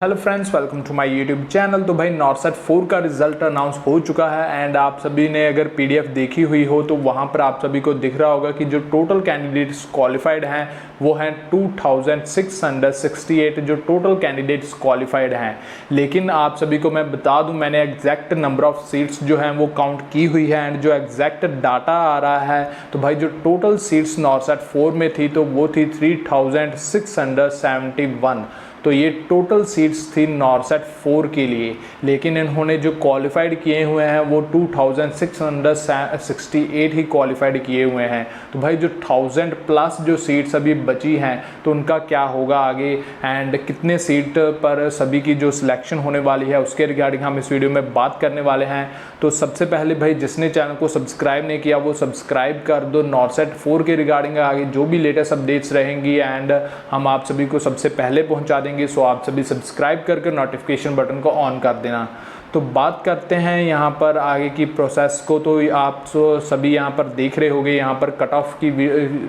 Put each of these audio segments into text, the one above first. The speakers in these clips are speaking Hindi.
Hello friends, welcome to my YouTube channel. तो भाई नॉर्सेट 4 का रिजल्ट अनाउंस हो चुका है एंड आप सभी ने अगर पीडीएफ देखी हुई हो तो वहां पर आप सभी को दिख रहा होगा कि जो टोटल कैंडिडेट्स क्वालिफाइड हैं वो हैं 2668 जो टोटल कैंडिडेट्स क्वालिफाइड हैं। लेकिन आप सभी को मैं बता दूं, मैंने एग्जैक्ट नंबर ऑफ सीट्स जो हैं वो काउंट की हुई है एंड जो एग्जैक्ट डाटा आ रहा है तो भाई जो टोटल सीट्स नॉर्सेट 4 में थी तो वो थी 3671। तो ये टोटल सीट्स थी नॉर्सेट 4 के लिए। लेकिन इन्होंने जो क्वालिफाइड किए हुए हैं वो 2668 ही क्वालिफाइड किए हुए हैं। तो भाई जो 1000 प्लस जो सीट्स अभी बची हैं तो उनका क्या होगा आगे एंड कितने सीट पर सभी की जो सिलेक्शन होने वाली है उसके रिगार्डिंग हम इस वीडियो में बात करने वाले हैं। तो सबसे पहले भाई जिसने चैनल को सब्सक्राइब नहीं किया वो सब्सक्राइब कर दो। नॉर्सेट 4 के रिगार्डिंग आगे जो भी लेटेस्ट अपडेट्स रहेंगी एंड हम आप सभी को सबसे पहले पहुंचा देंगे। सो आप सभी सब्सक्राइब करके नोटिफिकेशन बटन को ऑन कर देना। तो बात करते हैं यहाँ पर आगे की प्रोसेस को। तो आप सभी यहाँ पर देख रहे होंगे, यहाँ पर कट ऑफ की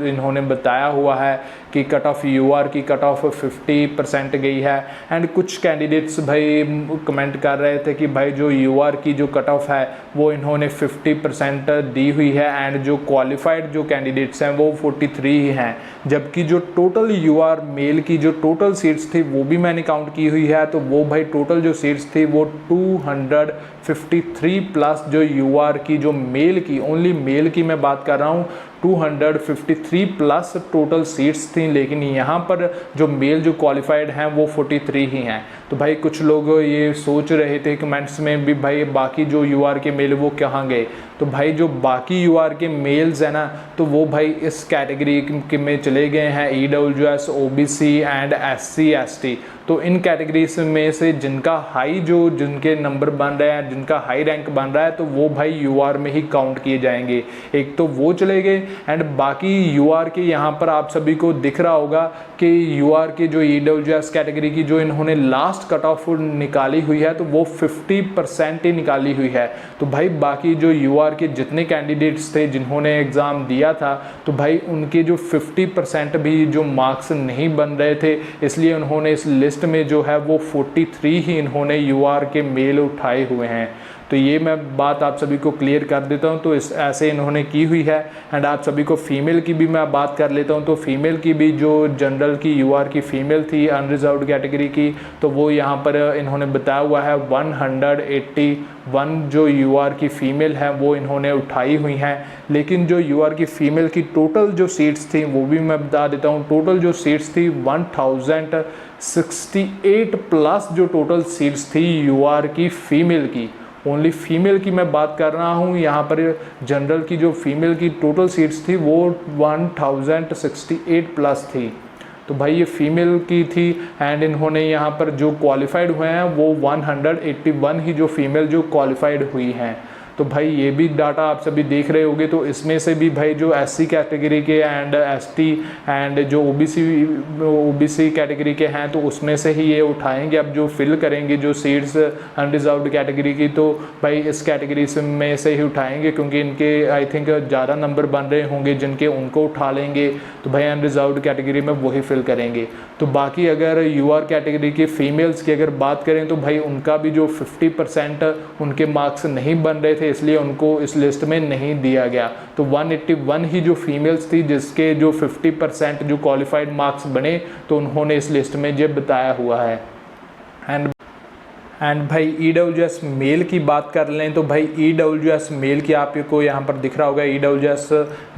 इन्होंने बताया हुआ है कि कट ऑफ यूआर की कट ऑफ 50% गई है एंड कुछ कैंडिडेट्स भाई कमेंट कर रहे थे कि भाई जो यूआर की जो कट ऑफ है वो इन्होंने 50% दी हुई है एंड जो क्वालिफाइड जो कैंडिडेट्स हैं वो 43 ही हैं। जबकि जो टोटल यूआर मेल की जो टोटल सीट्स थी वो भी मैंने काउंट की हुई है तो वो भाई टोटल जो सीट्स थी वो 253 प्लस जो यूआर की जो मेल की, ओनली मेल की मैं बात कर रहा हूँ, 253 प्लस टोटल सीट्स थी। लेकिन यहाँ पर जो मेल जो क्वालिफाइड हैं वो 43 ही हैं। तो भाई कुछ लोग ये सोच रहे थे कमेंट्स में भी भाई बाकी जो यूआर के मेल वो कहाँ गए। तो भाई जो बाकी यूआर के मेल्स हैं ना तो वो भाई इस कैटेगरी में चले गए हैं, EWS, OBC and SC ST. तो इन कैटेगरीज में से जिनके नंबर बन रहे हैं, जिनका हाई रैंक बन रहा है तो वो भाई यूआर में ही काउंट किए जाएंगे। एक तो वो चले गए एंड बाकी यूआर के यहाँ पर आप सभी को दिख रहा होगा कि यूआर के जो ईडब्ल्यूएस कैटेगरी की जो इन्होंने लास्ट कट ऑफ निकाली हुई है तो वो 50% ही निकाली हुई है। तो भाई बाकी जो यूआर के जितने कैंडिडेट्स थे जिन्होंने एग्ज़ाम दिया था तो भाई उनके जो 50% भी जो मार्क्स नहीं बन रहे थे, इसलिए उन्होंने इस लिस्ट में जो है वो 43 ही इन्होंने यूआर के मेल उठाए हुए हैं। तो ये मैं बात आप सभी को क्लियर कर देता हूँ। तो ऐसे इन्होंने की हुई है एंड आप सभी को फ़ीमेल की भी मैं बात कर लेता हूँ। तो फीमेल की भी जो जनरल की यूआर की फ़ीमेल थी अनरिजर्व्ड कैटेगरी की तो वो यहाँ पर इन्होंने बताया हुआ है 181 जो यूआर की फ़ीमेल है वो इन्होंने उठाई हुई हैं। लेकिन जो यूआर की फ़ीमेल की टोटल जो सीट्स थी वो भी मैं बता देता हूँ। टोटल जो सीट्स थी 1068 प्लस जो टोटल सीट्स थी यूआर की फ़ीमेल की, ओनली फीमेल की मैं बात कर रहा हूँ। यहाँ पर जनरल की जो फीमेल की टोटल सीट्स थी वो 1068 प्लस थी। तो भाई ये फीमेल की थी एंड इन्होंने यहाँ पर जो क्वालिफाइड हुए हैं वो 181 ही जो फीमेल जो क्वालिफाइड हुई हैं। तो भाई ये भी डाटा आप सभी देख रहे होंगे। तो इसमें से भी भाई जो एससी कैटेगरी के एंड एसटी एंड जो ओबीसी कैटेगरी के हैं तो उसमें से ही ये उठाएंगे। अब जो फिल करेंगे जो सीट्स अनरिजर्व्ड कैटेगरी की तो भाई इस कैटेगरी में से ही उठाएंगे क्योंकि इनके आई थिंक ज़्यादा नंबर बन रहे होंगे जिनके, उनको उठा लेंगे। तो भाई अनरिजर्व्ड कैटेगरी में वही फिल करेंगे। तो बाकी अगर यूआर कैटेगरी के फीमेल्स की अगर बात करें तो भाई उनका भी जो 50% उनके मार्क्स नहीं बन रहे थे इसलिए उनको इस लिस्ट में नहीं दिया गया। तो 181 ही जो फीमेल्स थी जिसके जो 50% जो क्वालिफाइड मार्क्स बने तो उन्होंने इस लिस्ट में ये बताया हुआ है। एंड भाई ईडब्ल्यूएस मेल की बात कर लें तो भाई ईडब्ल्यूएस मेल की आपको यहाँ पर दिख रहा होगा, ईडब्ल्यूएस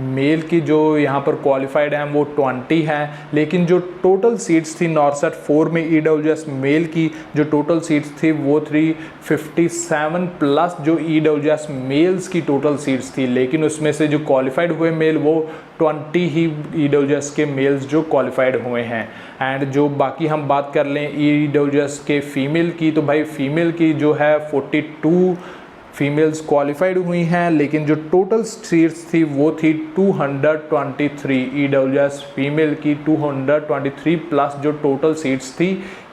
मेल की जो यहाँ पर क्वालिफाइड हैं वो 20 हैं। लेकिन जो टोटल सीट्स थी नॉर्सेट 4 में ईडब्ल्यूएस मेल की जो टोटल सीट्स थी वो 357 प्लस जो ईडब्ल्यूएस मेल्स की टोटल सीट्स थी। लेकिन उसमें से जो क्वालिफाइड हुए मेल वो 20 ही ईडब्ल्यूएस के मेल्स जो क्वालिफाइड हुए हैं। एंड जो बाकी हम बात कर लें ईडब्ल्यूएस के फीमेल की तो भाई फीमेल की जो है 42 फीमेल्स क्वालिफाइड हुई हैं। लेकिन जो टोटल सीट्स थी वो थी 223 ईडब्ल्यूएस फीमेल की 223 प्लस जो टोटल सीट्स थी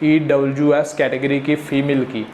ईडब्ल्यूएस कैटेगरी की फीमेल की।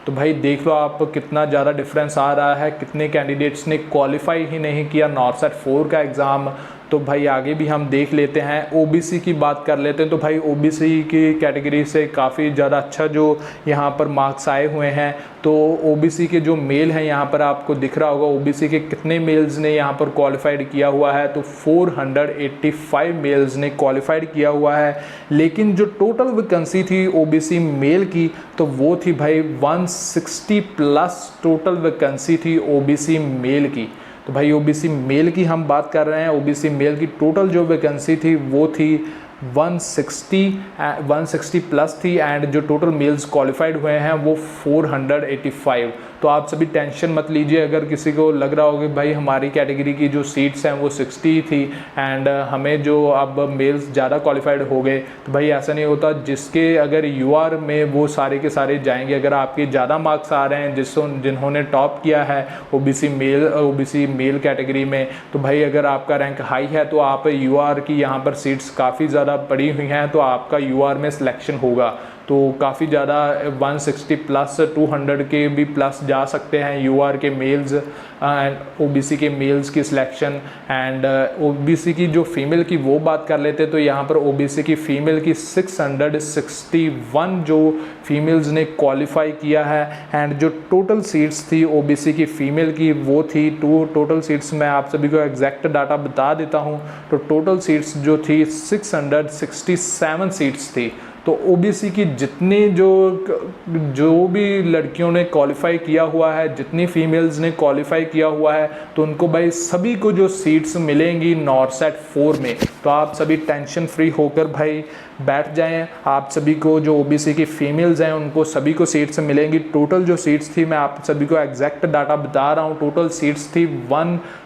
तो भाई देख लो आप कितना ज़्यादा डिफरेंस आ रहा है, कितने कैंडिडेट्स ने क्वालिफाई ही नहीं किया नॉर्सेट 4 का एग्ज़ाम। तो भाई आगे भी हम देख लेते हैं। ओबीसी की बात कर लेते हैं। तो भाई ओबीसी की कैटेगरी से काफ़ी ज़्यादा अच्छा जो यहाँ पर मार्क्स आए हुए हैं। तो ओबीसी के जो मेल हैं यहाँ पर आपको दिख रहा होगा ओबीसी के कितने मेल्स ने यहाँ पर क्वालिफाइड किया हुआ है। तो 485 मेल्स ने क्वालिफाइड किया हुआ है। लेकिन जो टोटल वैकेंसी थी ओबीसी मेल की तो वो थी भाई 160 प्लस टोटल वैकेंसी थी ओबीसी मेल की। तो भाई ओबीसी मेल की हम बात कर रहे हैं। ओबीसी मेल की टोटल जो वैकेंसी थी वो थी 160 प्लस थी एंड जो टोटल मेल्स क्वालिफाइड हुए हैं वो 485। तो आप सभी टेंशन मत लीजिए अगर किसी को लग रहा हो कि भाई हमारी कैटेगरी की जो सीट्स हैं वो 60 थी एंड हमें जो अब मेल्स ज़्यादा क्वालिफाइड हो गए। तो भाई ऐसा नहीं होता। जिसके अगर यूआर में वो सारे के सारे जाएंगे। अगर आपके ज़्यादा मार्क्स आ रहे हैं जिन्होंने टॉप किया है ओबीसी मेल कैटेगरी में तो भाई अगर आपका रैंक हाई है तो आप यूआर की यहाँ पर सीट्स काफ़ी ज़्यादा पड़ी हुई हैं तो आपका यूआर में सिलेक्शन होगा। तो काफ़ी ज़्यादा 160 प्लस 200 के भी प्लस जा सकते हैं यूआर के मेल्स एंड ओबीसी के मेल्स की सिलेक्शन। एंड ओबीसी की जो फीमेल की वो बात कर लेते तो यहाँ पर ओबीसी की फ़ीमेल की 661 जो फीमेल्स ने क्वालिफाई किया है एंड जो टोटल सीट्स थी ओबीसी की फ़ीमेल की वो थी टोटल सीट्स मैं आप सभी को एग्जैक्ट डाटा बता देता हूँ। तो टोटल सीट्स जो थी 667 सीट्स थी। तो ओबीसी की जितनी जो भी लड़कियों ने क्वालिफाई किया हुआ है जितनी फीमेल्स ने क्वालिफाई किया हुआ है तो उनको भाई सभी को जो सीट्स मिलेंगी नॉरसेट 4 में। तो आप सभी टेंशन फ्री होकर भाई बैठ जाएं। आप सभी को जो ओबीसी की फीमेल्स हैं उनको सभी को सीट्स मिलेंगी। टोटल जो सीट्स थी मैं आप सभी को एग्जैक्ट डाटा बता रहा हूँ। टोटल सीट्स थी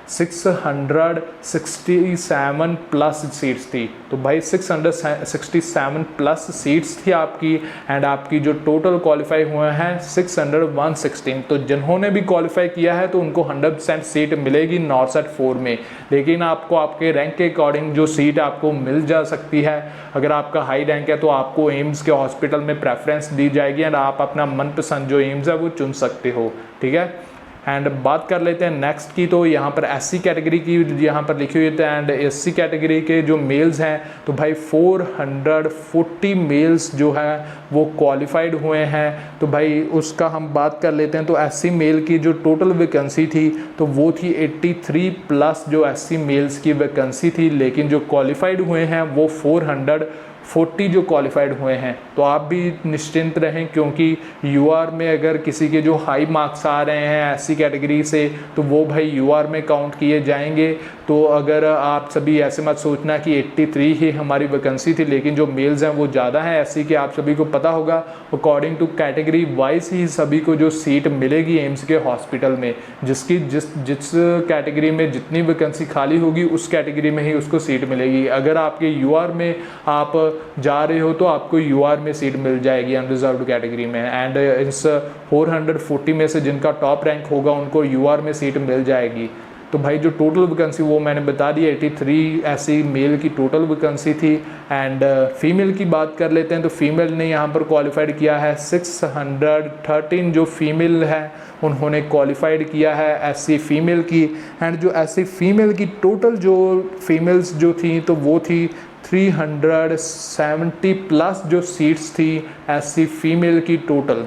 667 प्लस सीट्स थी। तो भाई 667 प्लस सीट्स थी आपकी एंड आपकी जो टोटल क्वालिफाई हुए हैं 116। तो जिन्होंने भी क्वालिफाई किया है तो उनको 100% सीट मिलेगी नॉरसेट 4 में। लेकिन आपको आपके रैंक के अकॉर्डिंग जो सीट आपको मिल जा सकती है। अगर आपका हाई रैंक है तो आपको एम्स के हॉस्पिटल में प्रेफरेंस दी जाएगी एंड आप अपना मनपसंद जो एम्स है वो चुन सकते हो। ठीक है। एंड बात कर लेते हैं नेक्स्ट की। तो यहाँ पर एससी कैटेगरी की यहाँ पर लिखी हुई है एंड एससी कैटेगरी के जो मेल्स हैं तो भाई 440 मेल्स जो है वो क्वालिफाइड हुए हैं। तो भाई उसका हम बात कर लेते हैं। तो एससी मेल की जो टोटल वैकेंसी थी तो वो थी 83 प्लस जो एससी मेल्स की वैकेंसी थी। लेकिन जो क्वालिफाइड हुए हैं वो 440 जो क्वालिफाइड हुए हैं। तो आप भी निश्चिंत रहें क्योंकि यूआर में अगर किसी के जो हाई मार्क्स आ रहे हैं एससी कैटेगरी से तो वो भाई यूआर में काउंट किए जाएंगे। तो अगर आप सभी ऐसे मत सोचना कि 83 ही हमारी वैकेंसी थी लेकिन जो मेल्स हैं वो ज़्यादा हैं एससी के। आप सभी को पता होगा अकॉर्डिंग टू कैटेगरी वाइज ही सभी को जो सीट मिलेगी एम्स के हॉस्पिटल में। जिस कैटेगरी में जितनी वैकेंसी खाली होगी उस कैटेगरी में ही उसको सीट मिलेगी। अगर आपके यूआर में आप जा रहे हो तो आपको यूआर में सीट मिल जाएगी अनरिजर्व्ड कैटेगरी में। एंड इस 440 में से जिनका टॉप रैंक होगा उनको यूआर में सीट मिल जाएगी। तो भाई जो टोटल वैकेंसी वो मैंने बता दी 83 ऐसी मेल की टोटल वैकेंसी थी। एंड फीमेल की बात कर लेते हैं। तो फीमेल ने यहाँ पर क्वालिफाइड किया है 613 जो फीमेल है उन्होंने क्वालिफाइड किया है एससी फीमेल की। एंड जो एससी फीमेल की टोटल जो फीमेल्स जो थी तो वो थी 370 प्लस जो सीट्स थी एससी फीमेल की टोटल।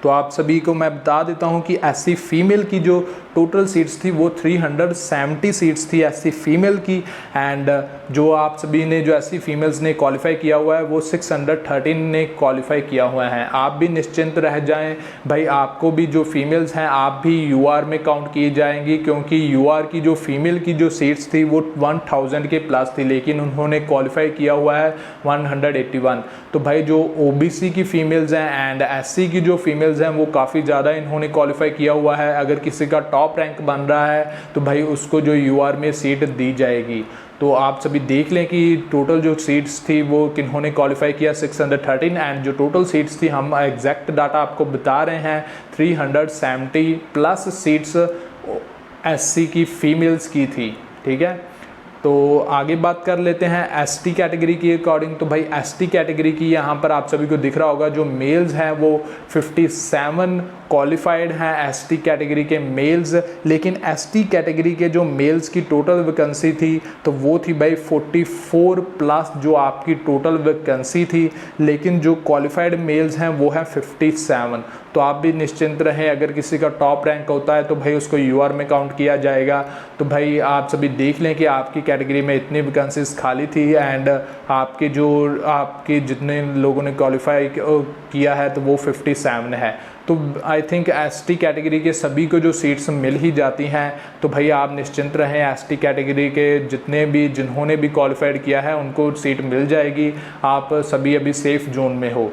तो आप सभी को मैं बता देता हूं कि एससी फीमेल की जो टोटल सीट्स थी वो 370 सीट्स थी एससी फीमेल की। एंड जो आप सभी ने जो एससी फीमेल्स ने क्वालिफाई किया हुआ है वो 613 ने क्वालिफाई किया हुआ है। आप भी निश्चिंत रह जाएं भाई। आपको भी जो फीमेल्स हैं आप भी यूआर में काउंट किए जाएंगी क्योंकि यूआर की जो फीमेल की जो सीट्स थी वो 1000 के प्लस थी लेकिन उन्होंने क्वालिफाई किया हुआ है 181। तो भाई जो ओबीसी की फीमेल्स हैं एंड एससी की जो फीमेल्स हैं वो काफ़ी ज़्यादा इन्होंने क्वालिफाई किया हुआ है। अगर किसी का टॉप रैंक बन रहा है तो भाई उसको जो यूआर में सीट दी जाएगी। तो आप सभी देख लें कि टोटल जो सीट्स थी वो किन्होंने क्वालिफाई किया 613 एंड जो टोटल सीट्स थी हम एग्जैक्ट डाटा आपको बता रहे हैं 370 प्लस सीट्स एससी की फीमेल्स की थी। ठीक है। तो आगे बात कर लेते हैं एसटी कैटेगरी की अकॉर्डिंग। तो भाई एसटी कैटेगरी की यहाँ पर आप सभी को दिख रहा होगा जो मेल्स हैं वो 57 क्वालिफाइड हैं एसटी कैटेगरी के मेल्स, लेकिन एसटी कैटेगरी के जो मेल्स की टोटल वैकेंसी थी तो वो थी भाई 44 प्लस जो आपकी टोटल वैकेंसी थी, लेकिन जो क्वालिफाइड मेल्स हैं वो है 57। तो आप भी निश्चिंत रहें, अगर किसी का टॉप रैंक होता है तो भाई उसको यूआर में काउंट किया जाएगा। तो भाई आप सभी देख लें कि आपकी कैटेगरी में इतनी वैकेंसीज खाली थी एंड आपके जितने लोगों ने क्वालिफाई किया है तो वो 57 है। तो आई थिंक एसटी कैटेगरी के सभी को जो सीट्स मिल ही जाती हैं। तो भाई आप निश्चिंत रहें, एसटी कैटेगरी के जिन्होंने भी क्वालिफाइड किया है उनको सीट मिल जाएगी, आप सभी अभी सेफ जोन में हो।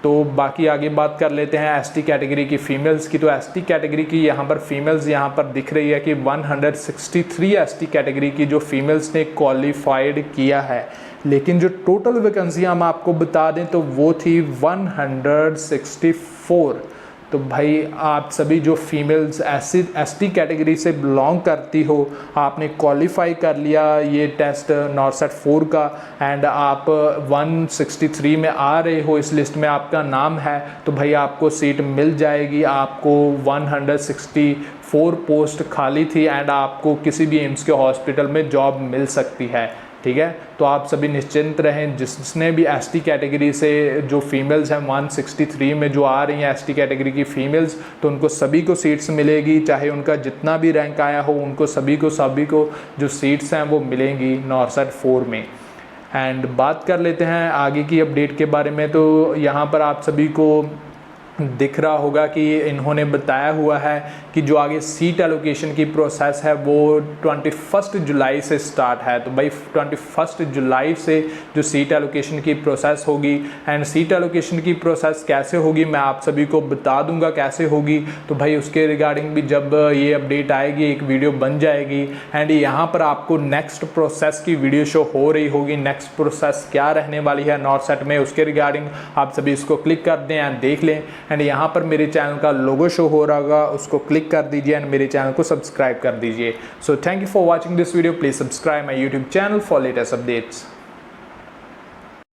तो बाकी आगे बात कर लेते हैं एसटी कैटेगरी की फ़ीमेल्स की। तो एसटी कैटेगरी की यहाँ पर फ़ीमेल्स यहाँ पर दिख रही है कि 163 एसटी कैटेगरी की जो फ़ीमेल्स ने क्वालिफाइड किया है, लेकिन जो टोटल वैकेंसियाँ हम आपको बता दें तो वो थी 164। तो भाई आप सभी जो फीमेल्स एसटी कैटेगरी से बिलोंग करती हो, आपने क्वालिफाई कर लिया ये टेस्ट नॉरसेट 4 का एंड आप 163 में आ रहे हो, इस लिस्ट में आपका नाम है, तो भाई आपको सीट मिल जाएगी। आपको 164 पोस्ट खाली थी एंड आपको किसी भी एम्स के हॉस्पिटल में जॉब मिल सकती है, ठीक है। तो आप सभी निश्चिंत रहें, जिसने भी एसटी कैटेगरी से जो फीमेल्स हैं 163 में जो आ रही हैं एसटी कैटेगरी की फ़ीमेल्स, तो उनको सभी को सीट्स मिलेगी, चाहे उनका जितना भी रैंक आया हो उनको सभी को जो सीट्स हैं वो मिलेंगी नॉरसेट 4 में। एंड बात कर लेते हैं आगे की अपडेट के बारे में। तो यहाँ पर आप सभी को दिख रहा होगा कि इन्होंने बताया हुआ है कि जो आगे सीट एलोकेशन की प्रोसेस है वो 21 जुलाई से स्टार्ट है। तो भाई 21 जुलाई से जो सीट एलोकेशन की प्रोसेस होगी, एंड सीट एलोकेशन की प्रोसेस कैसे होगी मैं आप सभी को बता दूंगा कैसे होगी। तो भाई उसके रिगार्डिंग भी जब ये अपडेट आएगी एक वीडियो बन जाएगी एंड यहाँ पर आपको नेक्स्ट प्रोसेस की वीडियो शो हो रही होगी। नेक्स्ट प्रोसेस क्या रहने वाली है नॉरसेट में, उसके रिगार्डिंग आप सभी इसको क्लिक कर दें एंड देख लें। एंड यहाँ पर मेरे चैनल का लोगो शो हो रहा होगा, उसको क्लिक कर दीजिए एंड मेरे चैनल को सब्सक्राइब कर दीजिए। So thank you for watching this video, please subscribe my YouTube channel for latest updates.